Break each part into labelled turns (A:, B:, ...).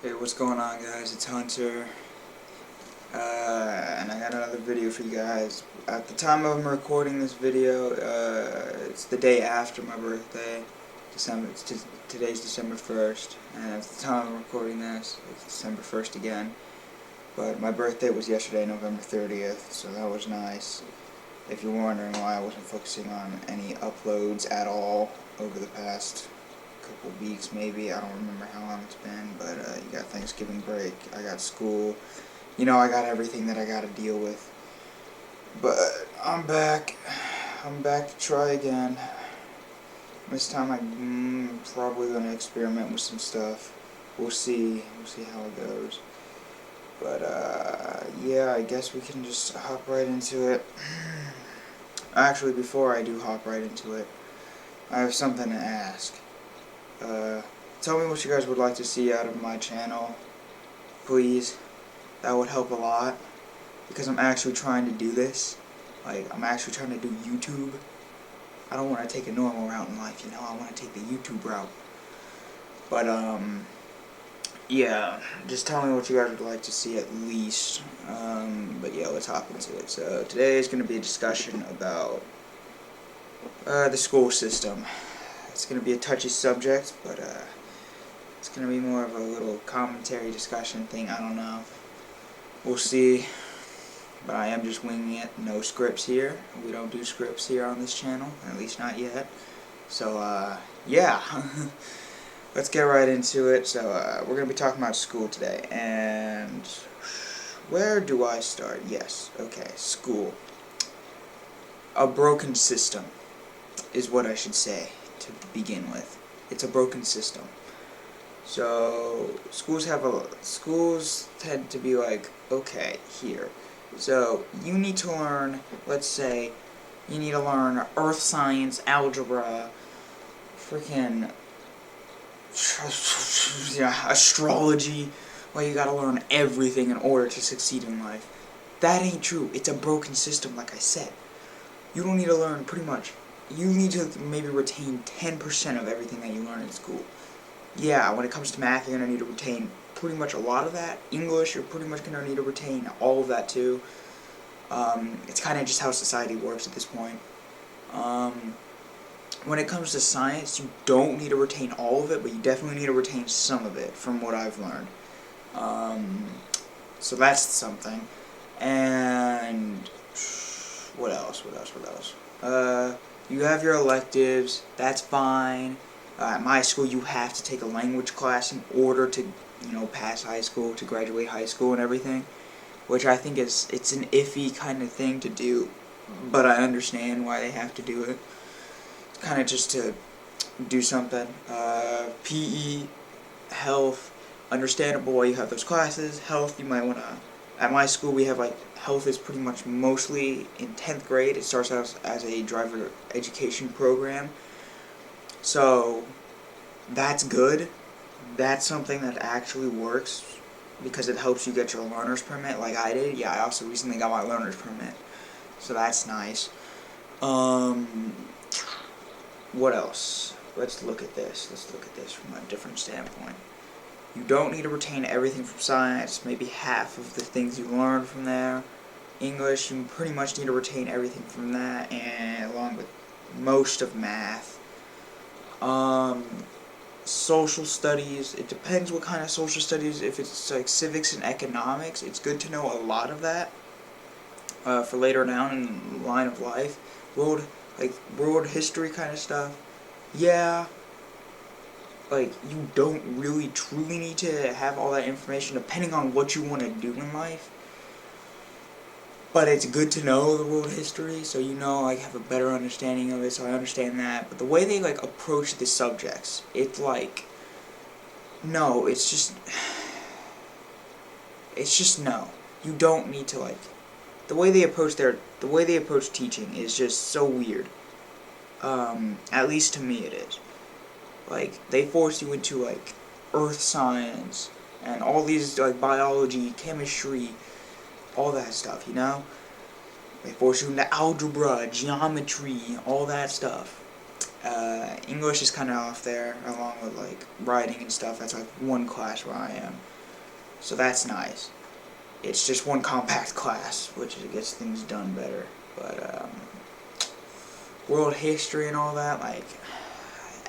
A: Hey, what's going on, guys? It's Hunter, and I got another video for you guys. At the time of recording this video, it's the day after my birthday. Today's December 1st, and at the time of recording this, it's December 1st again. But my birthday was yesterday, November 30th, so that was nice. If you're wondering why I wasn't focusing on any uploads at all over the past couple weeks, maybe. I don't remember how long it's been, but you got Thanksgiving break, I got school, I got everything that I gotta deal with. But I'm back to try again. This time I'm probably gonna experiment with some stuff. We'll see how it goes. But yeah, I guess we can just hop right into it. Actually, before I do hop right into it, I have something to ask. Tell me what you guys would like to see out of my channel, please. That would help a lot, because I'm actually trying to do this. I'm actually trying to do YouTube. I don't want to take a normal route in life, I want to take the YouTube route. But, yeah, just tell me what you guys would like to see at least. But yeah, let's hop into it. So, today is going to be a discussion about the school system. It's going to be a touchy subject, but it's going to be more of a little commentary discussion thing. I don't know. We'll see. But I am just winging it. No scripts here. We don't do scripts here on this channel, at least not yet. So, yeah. Let's get right into it. So, we're going to be talking about school today. And where do I start? Yes. Okay. School. A broken system is what I should say to begin with. It's a broken system. So schools tend to be like, okay, here. So you need to learn, let's say, you need to learn earth science, algebra, freaking astrology. Well, you gotta learn everything in order to succeed in life. That ain't true. It's a broken system, like I said. You don't need to learn pretty much. You need to maybe retain 10% of everything that you learn in school. Yeah, when it comes to math, you're going to need to retain pretty much a lot of that. English, you're pretty much going to need to retain all of that too. It's kind of just how society works at this point. When it comes to science, you don't need to retain all of it, but you definitely need to retain some of it, from what I've learned. So that's something. And what else? You have your electives, that's fine. At my school, you have to take a language class in order to, pass high school, to graduate high school and everything, which I think it's an iffy kind of thing to do, but I understand why they have to do it. It's kind of just to do something. PE, health, understandable why you have those classes. Health, you might want to. At my school, we have health is pretty much mostly in 10th grade. It starts out as a driver education program. So that's good. That's something that actually works because it helps you get your learner's permit like I did. Yeah, I also recently got my learner's permit. So that's nice. What else? Let's look at this from a different standpoint. You don't need to retain everything from science, maybe half of the things you learn from there. English, you pretty much need to retain everything from that, and along with most of math. Social studies, it depends what kind of social studies. If it's like civics and economics, it's good to know a lot of that for later down in the line of life. World history kind of stuff. Yeah. You don't really truly need to have all that information depending on what you want to do in life. But it's good to know the world history, so have a better understanding of it, so I understand that. But the way they, approach the subjects, it's no, it's just no. You don't need to, the way they approach teaching is just so weird. At least to me it is. They force you into, earth science, and all these, biology, chemistry, all that stuff, They force you into algebra, geometry, all that stuff. English is kind of off there, along with like writing and stuff. That's like one class where I am, so that's nice. It's just one compact class, which gets things done better. But world history and all that, like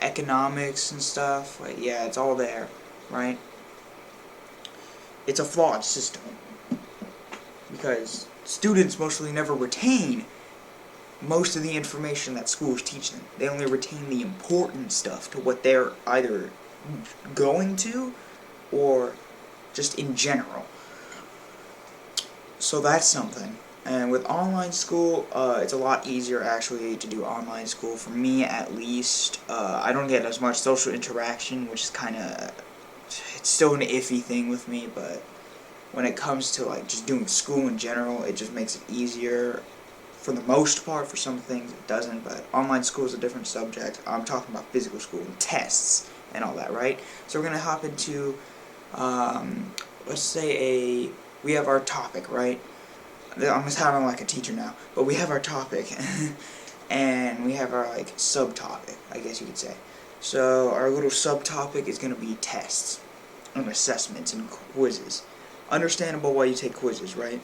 A: economics and stuff, like yeah, it's all there, right? It's a flawed system because students mostly never retain most of the information that schools teach them. They only retain the important stuff to what they're either going to or just in general. So that's something. And with online school, it's a lot easier actually to do online school. For me at least, I don't get as much social interaction, which is kind of, it's still an iffy thing with me, but when it comes to like just doing school in general, it just makes it easier for the most part. For some things it doesn't, but online school is a different subject. I'm talking about physical school and tests and all that, right? So we're going to hop into, let's say we have our topic, right? I'm just sounding like a teacher now, but we have our topic, and we have our like subtopic, I guess you could say. So our little subtopic is going to be tests and assessments and quizzes. Understandable why you take quizzes, right?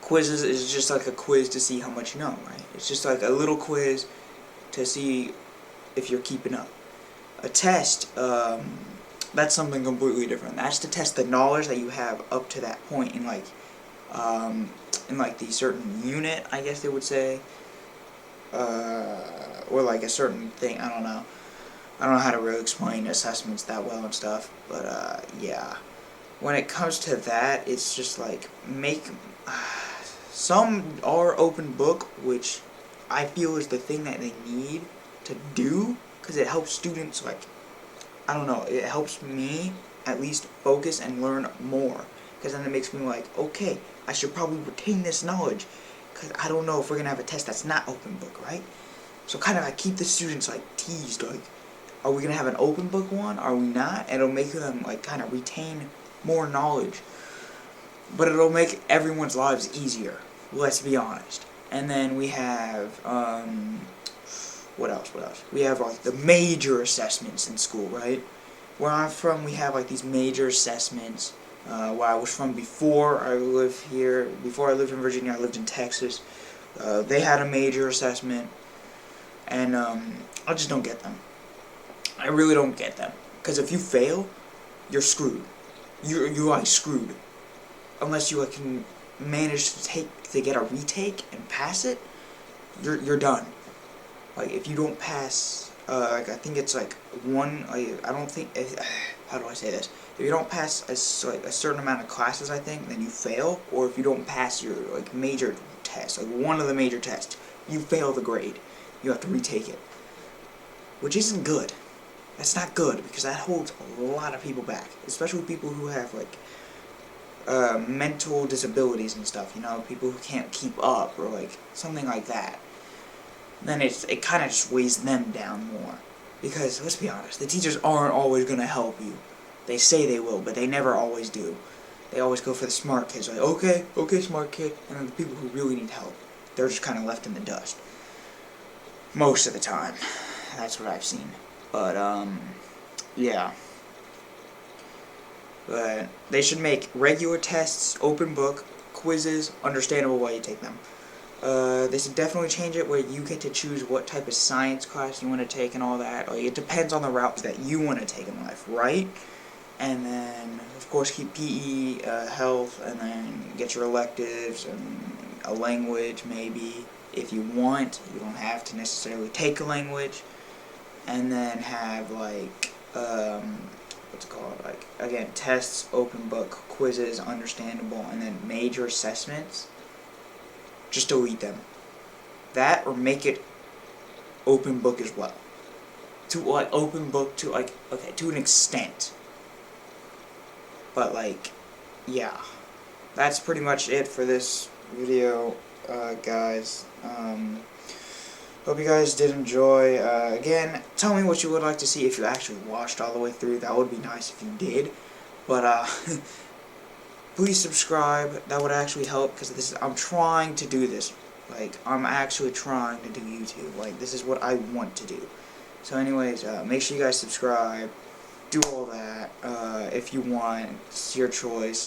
A: Quizzes is just like a quiz to see how much you know, right? It's just like a little quiz to see if you're keeping up. A test, that's something completely different. That's to test the knowledge that you have up to that point in like the certain unit, I guess they would say, or like a certain thing. I don't know. I don't know how to really explain assessments that well and stuff, but yeah. When it comes to that, it's just like some are open book, which I feel is the thing that they need to do, because it helps students, like, I don't know, it helps me at least focus and learn more, because then it makes me like, okay, I should probably retain this knowledge, because I don't know if we're going to have a test that's not open book, right? So kind of I keep the students like teased, like, are we going to have an open book one? Are we not? And it'll make them like kind of retain more knowledge, but it'll make everyone's lives easier, let's be honest. And then we have what else we have like the major assessments in school, right? Where I'm from, we have like these major assessments. Where I was from before I lived here, before I lived in Virginia, I lived in Texas. They had a major assessment, and I just don't get them. I really don't get them, because if you fail, you're screwed. You're like screwed, unless you like can manage to get a retake and pass it. You're done. Like if you don't pass, like I think it's like one. Like, I don't think. How do I say this? If you don't pass a certain amount of classes, I think, then you fail. Or if you don't pass your like major test, like one of the major tests, you fail the grade. You have to retake it, which isn't good. That's not good, because that holds a lot of people back, especially people who have like mental disabilities and stuff. You know, people who can't keep up or like something like that. Then it kind of just weighs them down more, because let's be honest, the teachers aren't always gonna help you. They say they will, but they never always do. They always go for the smart kids, like okay, smart kid, and then the people who really need help, they're just kind of left in the dust. Most of the time, that's what I've seen. But yeah. But they should make regular tests, open book, quizzes, understandable why you take them. They should definitely change it where you get to choose what type of science class you want to take and all that. Like, it depends on the route that you want to take in life, right? And then, of course, keep PE, health, and then get your electives and a language, maybe, if you want. You don't have to necessarily take a language. And then have, like, what's it called? Like, again, tests, open book, quizzes, understandable, and then major assessments. Just delete them. That, or make it open book as well. To, like, open book to, like, okay, to an extent. But, like, yeah. That's pretty much it for this video, guys. Hope you guys did enjoy. Again, tell me what you would like to see if you actually watched all the way through. That would be nice if you did. But, please subscribe. That would actually help, because I'm trying to do this. Like, I'm actually trying to do YouTube. Like, this is what I want to do. So anyways, make sure you guys subscribe, do all that if you want. It's your choice.